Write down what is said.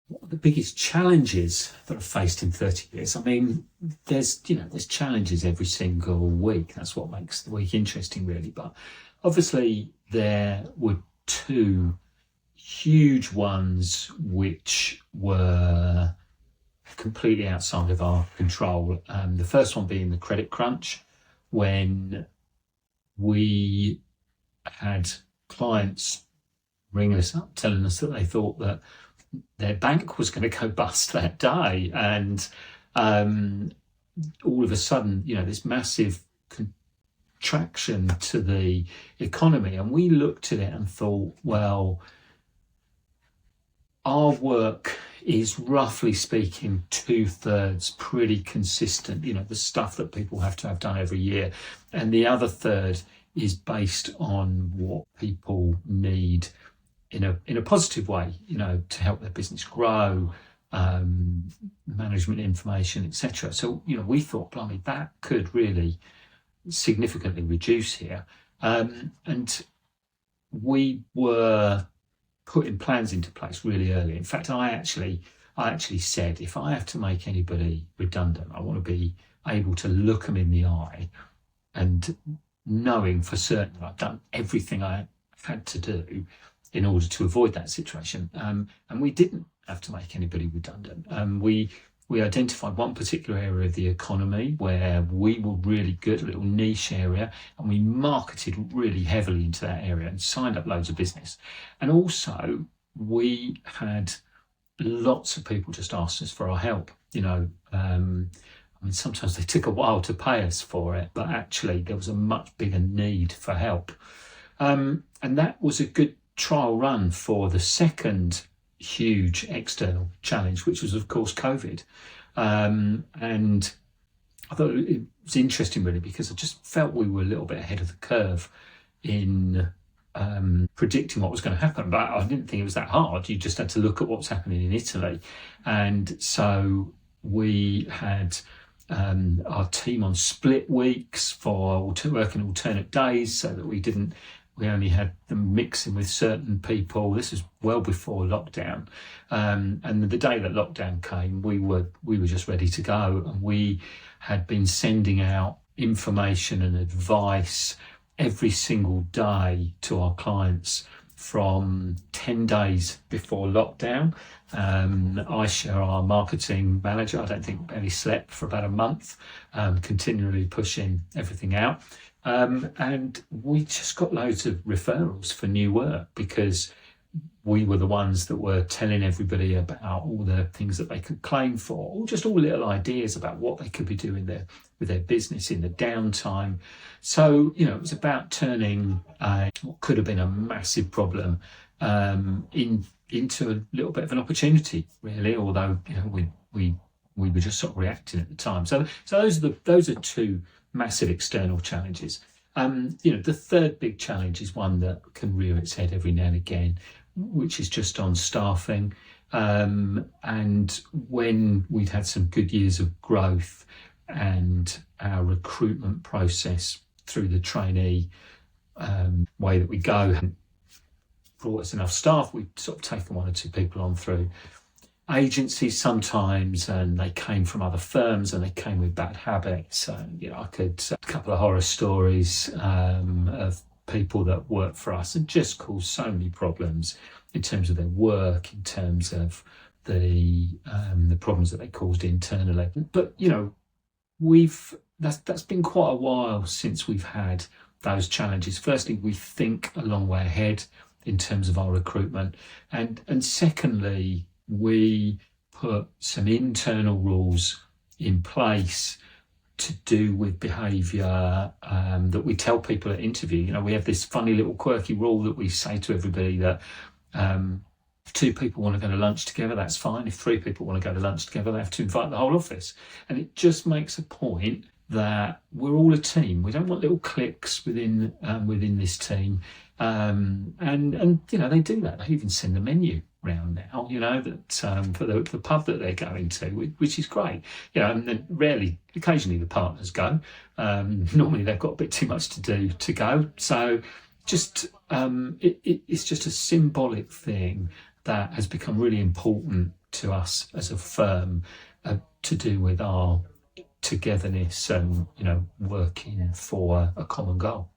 what are the biggest challenges that I've faced in 30 years? I mean, there's challenges every single week. That's what makes the week interesting, really. But obviously, there were two huge ones which were completely outside of our control. The first one being the credit crunch, when we had clients ringing us up telling us that they thought that their bank was going to go bust that day, and all of a sudden, this massive contraction to the economy. And we looked at it and thought, well, our work is, roughly speaking, 2/3 pretty consistent, the stuff that people have to have done every year. And the other third is based on what people need in a positive way, to help their business grow, management information, etc. So, we thought, blimey, that could really significantly reduce here. And we were putting plans into place really early. In fact, I actually said, if I have to make anybody redundant, I want to be able to look them in the eye and knowing for certain that I've done everything I had to do in order to avoid that situation. And we didn't have to make anybody redundant. We identified one particular area of the economy where we were really good, a little niche area, and we marketed really heavily into that area and signed up loads of business. And also, we had lots of people just asked us for our help. Sometimes they took a while to pay us for it, but actually there was a much bigger need for help. And that was a good trial run for the second huge external challenge, which was, of course, COVID. And I thought it was interesting, really, because I just felt we were a little bit ahead of the curve in predicting what was going to happen. But I didn't think it was that hard. You just had to look at what was happening in Italy. And so we had our team on split weeks for working alternate days, so that we only had them mixing with certain people. This was well before lockdown. And the day that lockdown came, we were just ready to go. And we had been sending out information and advice every single day to our clients from 10 days before lockdown. Aisha, our marketing manager, I don't think barely slept for about a month, continually pushing everything out. And we just got loads of referrals for new work because we were the ones that were telling everybody about all the things that they could claim for, or just all little ideas about what they could be doing with their business in the downtime. So, it was about turning what could have been a massive problem into a little bit of an opportunity, really, although, we were just sort of reacting at the time. So those are two massive external challenges. The third big challenge is one that can rear its head every now and again, which is just on staffing. And when we'd had some good years of growth and our recruitment process through the trainee way that we go hadn't brought us enough staff, we'd sort of taken one or two people on through agencies sometimes, and they came from other firms and they came with bad habits. And I could a couple of horror stories of people that worked for us and just caused so many problems in terms of their work, in terms of the problems that they caused internally. But that's been quite a while since we've had those challenges. Firstly, we think a long way ahead in terms of our recruitment, and secondly, we put some internal rules in place to do with behaviour that we tell people at interview. We have this funny little quirky rule that we say to everybody that if two people want to go to lunch together, that's fine. If three people want to go to lunch together, they have to invite the whole office. And it just makes a point that we're all a team. We don't want little cliques within this team. And they do that. They even send the menu round now, that for the pub that they're going to, which is great. And then occasionally the partners go. Normally they've got a bit too much to do to go. So it's just a symbolic thing that has become really important to us as a firm to do with our togetherness and, working for a common goal.